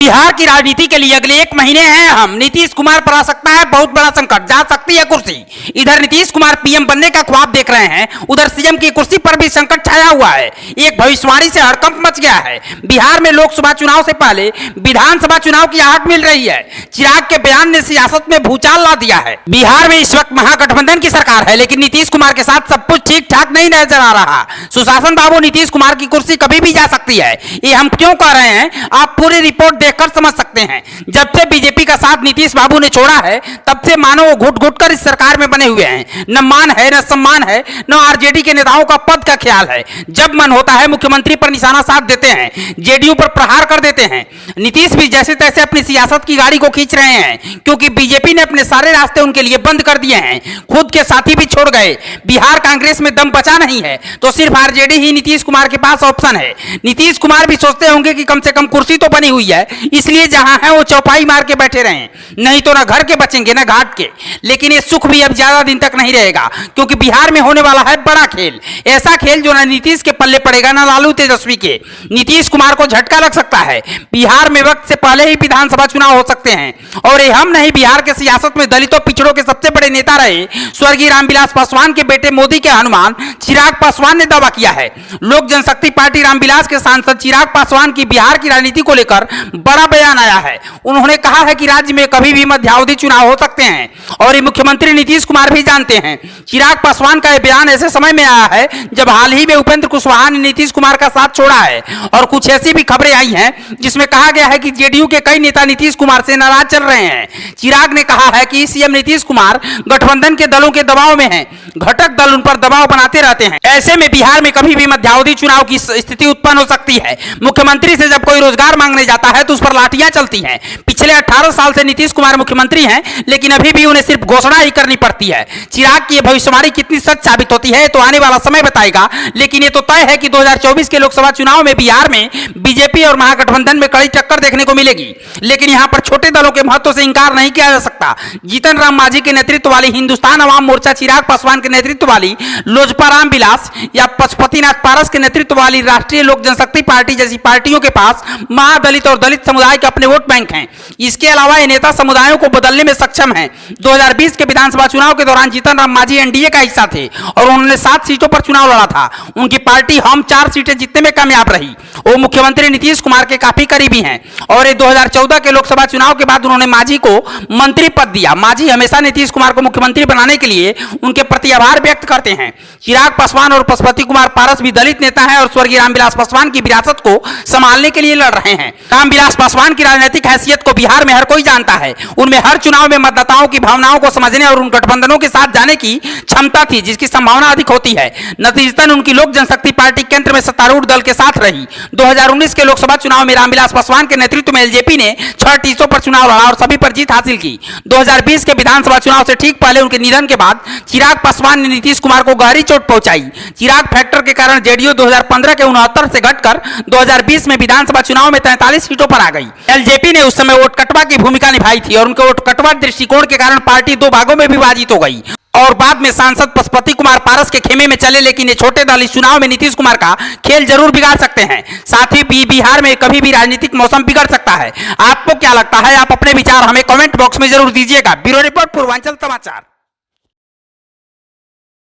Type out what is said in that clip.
बिहार की राजनीति के लिए अगले 1 महीने हैं हम। नीतीश कुमार पर आ सकता है बहुत बड़ा संकट, जा सकती है कुर्सी। इधर नीतीश कुमार पीएम बनने का ख्वाब देख रहे हैं, उधर सीएम की कुर्सी पर भी संकट छाया हुआ है। एक भविष्यवाणी से हड़कंप मच गया है। बिहार में लोकसभा चुनाव से पहले विधानसभा चुनाव की आहट मिल रही है। चिराग के बयान ने सियासत में भूचाल ला दिया है। बिहार में इस वक्त महागठबंधन की सरकार है, लेकिन नीतीश कुमार के साथ सब कुछ ठीक ठाक नहीं नजर आ रहा। सुशासन बाबू नीतीश कुमार की कुर्सी कभी भी जा सकती है। ये हम क्यों कह रहे हैं, आप पूरी रिपोर्ट देखकर समझ सकते हैं। जब से बीजेपी का साथ नीतीश बाबू ने छोड़ा है, तब से मानो वो घुट घुट कर इस सरकार में बने हुए हैं। न मान है, न सम्मान है, न आरजेडी के नेताओं का पद का ख्याल है। जब मन होता है मुख्यमंत्री पर निशाना साध देते हैं, जेडीयू पर प्रहार कर देते हैं। नीतीश भी जैसे तैसे अपनी सियासत की गाड़ी को खींच रहे हैं, क्योंकि बीजेपी ने अपने सारे रास्ते उनके लिए बंद कर दिए हैं। खुद के साथी भी छोड़ गए। बिहार कांग्रेस में दम बचा नहीं है, तो सिर्फ आरजेडी ही नीतीश कुमार के पास ऑप्शन है। नीतीश कुमार भी सोचते होंगे कि कम से कम कुर्सी तो बनी हुई है, इसलिए जहां है वो चौपाई मार के बैठे रहें, नहीं तो ना घर के बचेंगे ना घाट के। लेकिन ये सुख भी अब ज्यादा दिन तक नहीं रहेगा, क्योंकि बिहार में होने वाला है बड़ा खेल। ऐसा खेल जो ना नीतीश के पल्ले पड़ेगा ना लालू तेजस्वी के। नीतीश कुमार को झटका लग सकता है। बिहार में वक्त से पहले ही विधानसभा चुनाव हो सकते हैं। और ये हम नहीं, बिहार के सियासत में दलितों पिछड़ों के सबसे बड़े नेता रहे स्वर्गीय रामविलास पासवान के बेटे मोदी के हनुमान चिराग पासवान ने दावा किया है। लोक जनशक्ति पार्टी रामविलास के सांसद चिराग पासवान की बिहार की राजनीति को लेकर बड़ा बयान आया है। उन्होंने कहा है कि राज्य में कभी भी मध्यावधि चुनाव हो सकते हैं, और ये मुख्यमंत्री नीतीश कुमार भी जानते हैं। चिराग पासवान का यह बयान ऐसे समय में आया है जब हाल ही में उपेंद्र कुशवाहा ने नीतीश कुमार का साथ छोड़ा है, और कुछ ऐसी भी खबरें आई हैं जिसमें कहा गया है कि जेडीयू के कई नेता नीतीश कुमार से नाराज चल रहे हैं। चिराग ने कहा है कि सीएम नीतीश कुमार गठबंधन के दलों के दबाव में हैं, घटक दल उन पर दबाव बनाते रहते हैं। ऐसे में बिहार में कभी भी मध्यावधि चुनाव की स्थिति उत्पन्न हो सकती है। मुख्यमंत्री से जब कोई रोजगार मांगने जाता है तो उस पर लाठियां चलती हैं। पिछले 18 साल से नीतीश कुमार मुख्यमंत्री हैं, लेकिन अभी भी उन्हें सिर्फ घोषणा ही करनी पड़ती है। चिराग की भविष्यवाणी कितनी सच साबित होती है तो आने वाला समय बताएगा, लेकिन ये तो तय है कि 2024 के लोकसभा चुनाव में बिहार में बीजेपी और महागठबंधन में कड़ी टक्कर देखने को मिलेगी। लेकिन यहां पर छोटे दलों के महत्व से इंकार नहीं किया जा सकता। जीतन राम मांझी के नेतृत्व वाली हिंदुस्तान अवाम मोर्चा, चिराग पासवान के नेतृत्व वाली लोजपा रामविलास या पशुपतिनाथ पारस के नेतृत्व वाली राष्ट्रीय लोक जनशक्ति पार्टी जैसी पार्टियों के पास महादलित और दलित समुदाय के अपने वोट बैंक हैं। इसके अलावा ये नेता समुदायों को बदलने में सक्षम हैं। 2020 के विधानसभा चुनाव के दौरान जीतन राम मांझी एनडीए का हिस्सा थे और उन्होंने 7 सीटों पर चुनाव लड़ा था। उनकी पार्टी हम 4 सीटें जीतने में कामयाब रही। वो मुख्यमंत्री नीतीश कुमार के काफी करीबी हैं, और 2014 के लोकसभा चुनाव के बाद उन्होंने मांझी को मंत्री पद दिया। मांझी हमेशा नीतीश कुमार को मुख्यमंत्री बनाने के लिए उनके प्रति आभार व्यक्त करते हैं। चिराग पासवान और पशुपति कुमार पारस भी दलित नेता हैं और स्वर्गीय रामविलास पासवान की विरासत को संभालने के लिए लड़ रहे हैं। रामविलास पासवान की राजनीतिक हैसियत को बिहार में हर कोई जानता है। उनमें हर चुनाव में मतदाताओं की भावनाओं को समझने और उन गठबंधनों के साथ जाने की क्षमता थी जिसकी संभावना अधिक होती है। नतीजतन उनकी लोक जनशक्ति पार्टी केंद्र में सत्तारूढ़ दल के साथ रही। 2019 के लोकसभा चुनाव में रामविलास पासवान के नेतृत्व में एलजेपी ने 6 सीटों पर चुनाव लड़ा और सभी पर जीत हासिल की। 2020 के विधानसभा चुनाव से ठीक पहले उनके निधन के बाद चिराग पासवान ने नीतीश कुमार को गहरी चोट पहुंचाई। चिराग फैक्टर के कारण जेडीयू 2015 के 69 से घटकर 2020 में विधानसभा चुनाव में 43 सीटों पर आ गई। एलजेपी ने उस समय वोट कटवा की भूमिका निभाई थी और उनके वोट कटवा दृष्टिकोण के कारण पार्टी 2 भागों में विभाजित हो गई और बाद में सांसद पशुपति कुमार पारस के खेमे में चले। लेकिन ये छोटे दल इस चुनाव में नीतीश कुमार का खेल जरूर बिगाड़ सकते हैं। साथ ही बिहार में कभी भी राजनीतिक मौसम बिगड़ सकता है। आपको क्या लगता है? आप अपने विचार हमें कमेंट बॉक्स में जरूर दीजिएगा। ब्यूरो रिपोर्ट, पूर्वांचल समाचार।